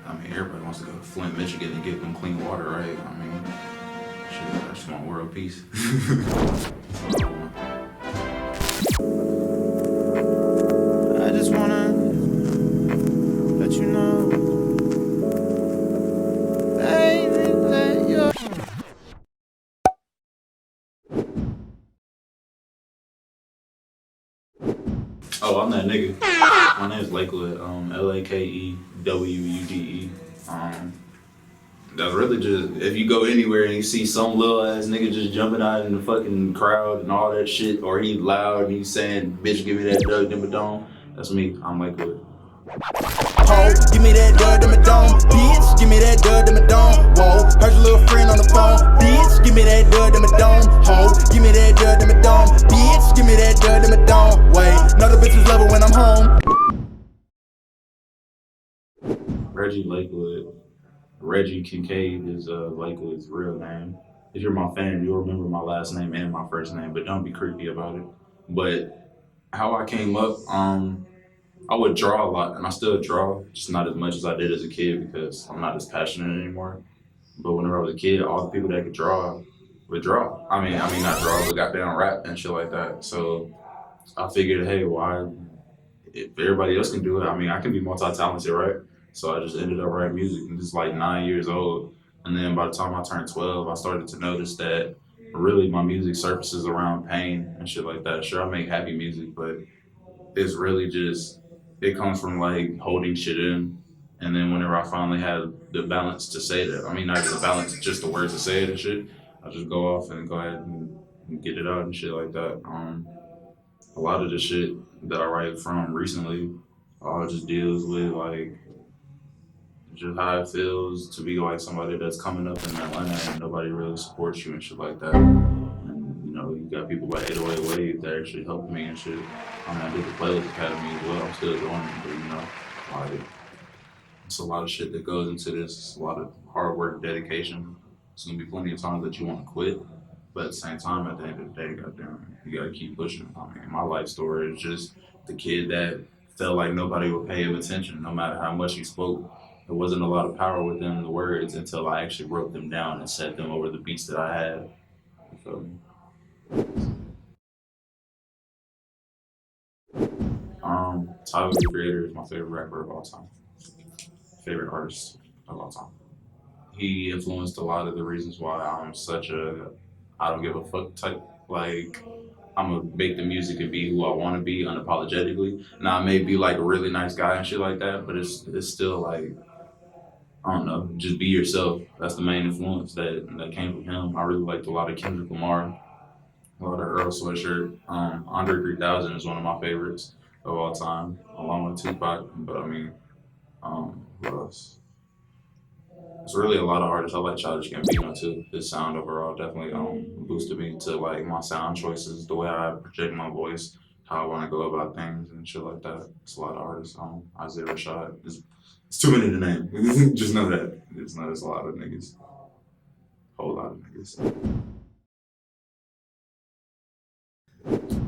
I mean, everybody wants to go to Flint, Michigan and get them clean water, right? I mean, shit, I just want world peace. I just wanna let you know, baby, that you're. Oh, I'm that nigga. My name's Lakewude. Lakewude. That's really just if you go anywhere and you see some little ass nigga just jumping out in the fucking crowd and all that shit, or he loud and he's saying, "Bitch, give me that Doug Dimmadome." That's me. I'm Lakewude. Ho, give me that dud in my dome. Bitch, give me that dud in my dome. Whoa, heard your little friend on the phone. Bitch, give me that dud in my dome. Ho, give me that dud in my dome. Bitch, give me that dud in my dome. Wait, another bitch's level when I'm home. Reggie Lakewood. Reggie Kincaid is Lakewood's real name. If you're my fan, you'll remember my last name and my first name, but don't be creepy about it. But how I came up, I would draw a lot, and I still draw, just not as much as I did as a kid because I'm not as passionate anymore. But whenever I was a kid, all the people that could draw would draw. I mean not draw, but got down rap and shit like that. So I figured, hey, why? If everybody else can do it, I mean, I can be multi-talented, right? So I just ended up writing music, and just like 9 years old. And then by the time I turned 12, I started to notice that really my music surfaces around pain and shit like that. Sure, I make happy music, but it's really just it comes from like holding shit in. And then whenever I finally had the balance to say that, I mean not the balance, just the words to say it and shit, I just go off and go ahead and get it out and shit like that. A lot of the shit that I write from recently all just deals with like just how it feels to be like somebody that's coming up in Atlanta and nobody really supports you and shit like that. And you know, you got people like 808 Wave that actually helped me and shit. I mean, I did the Playlist Academy as well. I'm still doing it, but you know, like it's a lot of shit that goes into this. It's a lot of hard work, dedication. It's gonna be plenty of times that you want to quit, but at the same time, at the end of the day, goddamn, you gotta keep pushing. I mean, my life story is just the kid that felt like nobody would pay him attention, no matter how much he spoke. There wasn't a lot of power within the words until I actually wrote them down and set them over the beats that I had. You feel me? Tyler the Creator is my favorite rapper of all time, favorite artist of all time. He influenced a lot of the reasons why I'm such a I don't give a fuck type. Like I'm gonna make the music and be who I want to be unapologetically. Now I may be like a really nice guy and shit like that, but it's still like I don't know, just be yourself. That's the main influence that came from him. I really liked a lot of Kendrick Lamar, a lot of Earl Sweatshirt. Andre 3000 is one of my favorites of all time, along with Tupac. But I mean, what else? It's really a lot of artists. I like Childish Gambino too. His sound overall definitely boosted me to like my sound choices, the way I project my voice, how I want to go about things and shit like that. It's a lot of artists. Isaiah Rashad. It's too many to name. Just know that it's a lot of niggas, whole lot of niggas.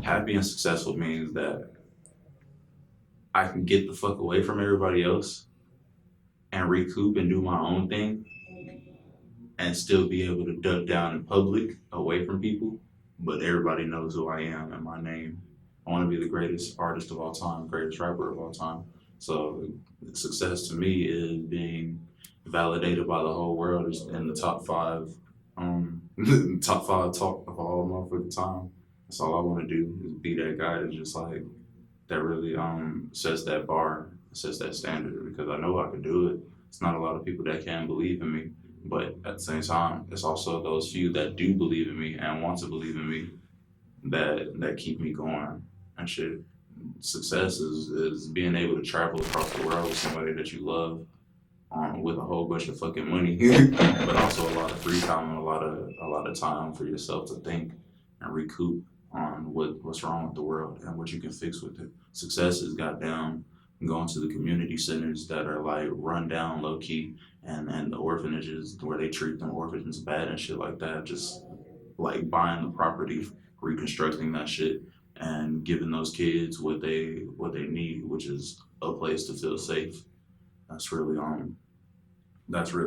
Happy and successful means that I can get the fuck away from everybody else and recoup and do my own thing and still be able to duck down in public away from people, but everybody knows who I am and my name. I want to be the greatest artist of all time, greatest rapper of all time. So success to me is being validated by the whole world is in the top five, top five talk of all motherfucking time. That's all I want to do is be that guy that just like that really sets that bar, sets that standard because I know I can do it. It's not a lot of people that can believe in me, but at the same time, it's also those few that do believe in me and want to believe in me that keep me going and shit. Success is being able to travel across the world with somebody that you love, with a whole bunch of fucking money, but also a lot of free time and a lot of time for yourself to think and recoup on what's wrong with the world and what you can fix with it. Success is goddamn going to the community centers that are like run down low key and the orphanages where they treat them orphans bad and shit like that. Just like buying the property, reconstructing that shit, and giving those kids what they need, which is a place to feel safe that's really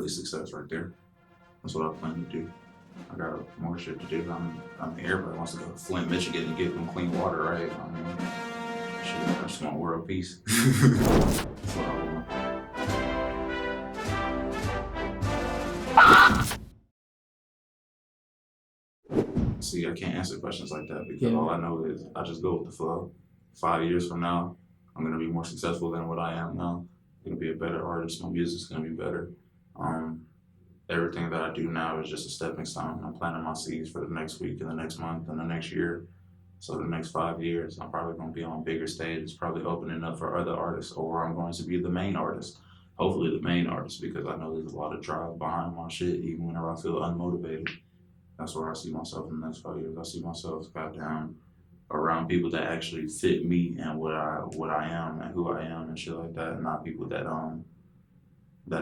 success right there. That's what I plan to do. I got more shit to do. I mean, everybody wants to go to Flint, Michigan, and get them clean water, right? I mean, shit, I just want world peace. That's what I want. See, I can't answer questions like that because all I know is I just go with the flow. 5 years from now, I'm gonna be more successful than what I am now. I'm gonna be a better artist. My music's gonna be better. Everything that I do now is just a stepping stone. I'm planting my seeds for the next week and the next month and the next year. So the next 5 years, I'm probably gonna be on bigger stages, probably opening up for other artists, or I'm going to be the main artist. Hopefully the main artist, because I know there's a lot of drive behind my shit, even whenever I feel unmotivated. That's where I see myself in the next 5 years. I see myself goddamn around people that actually fit me and what I am and who I am and shit like that, and not people that are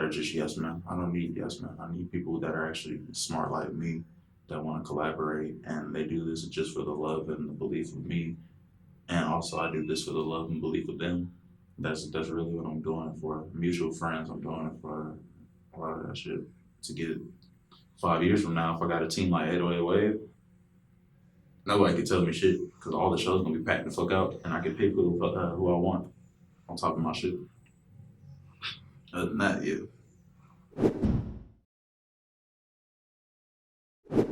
just yes men. I don't need yes men. I need people that are actually smart like me, that want to collaborate, and they do this just for the love and the belief of me, and also I do this for the love and belief of them. That's really what I'm doing it for. Mutual friends. I'm doing it for a lot of that shit to get 5 years from now. If I got a team like 808 Wave, nobody can tell me shit because all the shows gonna be packed the fuck out, and I can pick who I want on top of my shit. Other than that, yeah.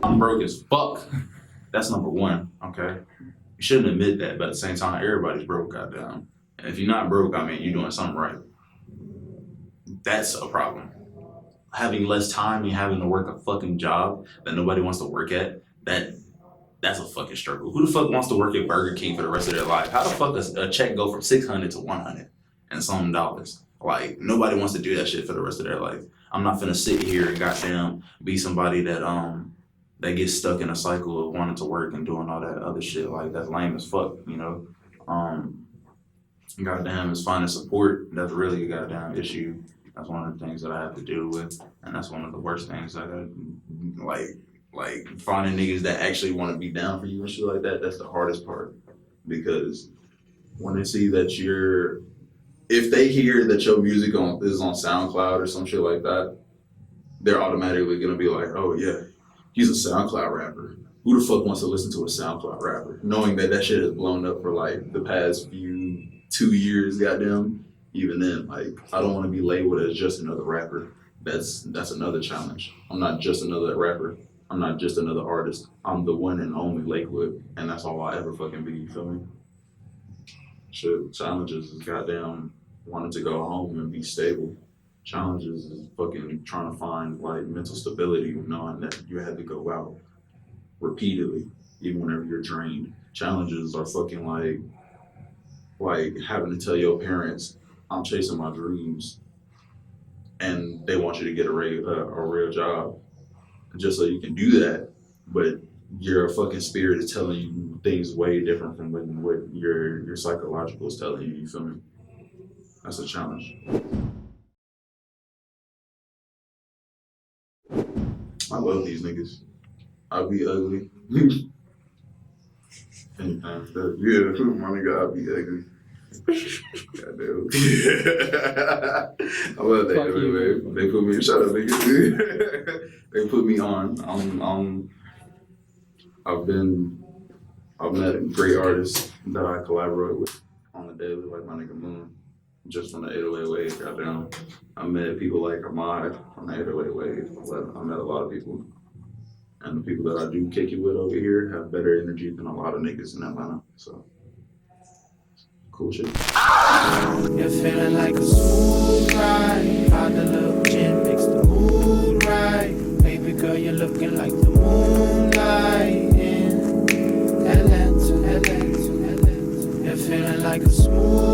I'm broke as fuck. That's number one, okay? You shouldn't admit that, but at the same time, everybody's broke, goddamn. And if you're not broke, I mean, you're doing something right. That's a problem. Having less time and having to work a fucking job that nobody wants to work at, that's a fucking struggle. Who the fuck wants to work at Burger King for the rest of their life? How the fuck does a check go from $600 to $100 and some dollars? Like, nobody wants to do that shit for the rest of their life. I'm not finna sit here and goddamn be somebody that gets stuck in a cycle of wanting to work and doing all that other shit. Like, that's lame as fuck, you know? Goddamn, is finding support. That's really a goddamn issue. That's one of the things that I have to deal with, and that's one of the worst things that like finding niggas that actually want to be down for you and shit like that. That's the hardest part, because when they see that if they hear that your music is on SoundCloud or some shit like that, they're automatically gonna be like, oh yeah, he's a SoundCloud rapper. Who the fuck wants to listen to a SoundCloud rapper? Knowing that shit has blown up for like the past 2 years, goddamn. Even then, like, I don't want to be labeled as just another rapper. That's another challenge. I'm not just another rapper. I'm not just another artist. I'm the one and only Lakewude, and that's all I ever fucking be, you feel me? Shit, challenges is goddamn wanting to go home and be stable. Challenges is fucking trying to find like mental stability, knowing that you had to go out repeatedly, even whenever you're drained. Challenges are fucking like having to tell your parents, I'm chasing my dreams, and they want you to get a real job just so you can do that, but your fucking spirit is telling you things way different from what your psychological is telling you, you feel me? That's a challenge. I love these niggas. I be ugly. Yeah, my nigga, I be ugly. Goddamn. I love that. They put me, shut up, nigga. They put me on. I've met great artists that I collaborate with on the daily, like my nigga Moon, just from the 808 Wave, goddamn. I met people like Ahmad on the 808 Wave. I met a lot of people. And the people that I do kick it with over here have better energy than a lot of niggas in Atlanta, so. Cool shit. You're feeling like a smooth ride. Found a little gin, makes the mood right. Baby girl, you're looking like the moonlight in Atlanta. You're feeling like a smooth